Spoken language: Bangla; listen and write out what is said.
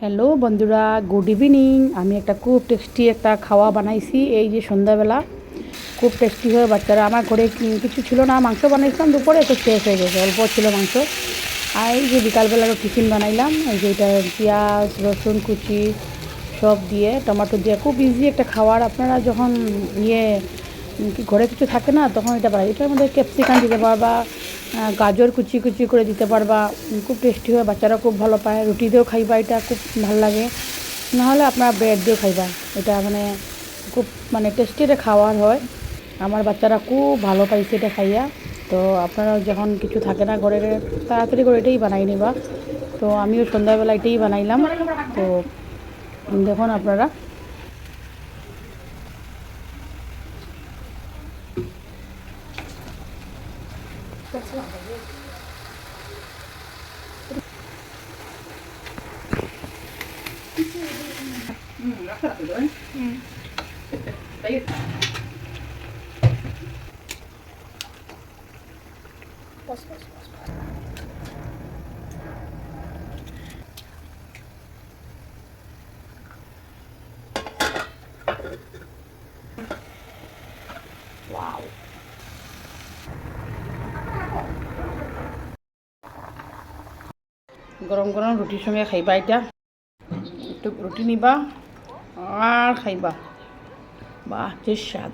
হ্যালো বন্ধুরা, গুড ইভিনিং। আমি একটা খুব টেস্টি একটা খাওয়া বানাইছি এই যে সন্ধ্যাবেলা। খুব টেস্টি হয়ে বাচ্চারা, আমার ঘরে কিছু ছিল না, মাংস বানাইছিলাম দুপুরে, তো শেষ হয়ে গেছে, অল্প ছিল মাংস। আর এই যে বিকালবেলারও টিফিন বানাইলাম, এই যে এটা পেঁয়াজ রসুন কুচি সব দিয়ে টমেটো দিয়ে খুব ইজি একটা খাবার। আপনারা যখন ঘরে কিছু থাকে না তখন এটা পারে, এটার মধ্যে ক্যাপসিকাম দিতে পারবা, গাজর কুচি কুচি করে দিতে পারবা। খুব টেস্টি হয়, বাচ্চারা খুব ভালো পায়। রুটি দিয়েও খাইবা, এটা খুব ভালো লাগে। নাহলে আপনারা ব্রেড দিয়েও খাইবা। এটা খুব টেস্টি এটা খাওয়ার হয়। আমার বাচ্চারা খুব ভালো পাইছে এটা খাইয়া। তো আপনারা যখন কিছু থাকে না ঘরে, তাড়াতাড়ি করে এটাই বানাই নিবা। তো আমিও সন্ধ্যাবেলা এটাই বানাইলাম। তো দেখুন আপনারা। গরম গরম রুটির সঙ্গে খাইবা এটা। একটু রুটি নিবা আর খাইবা, বাহ যে স্বাদ।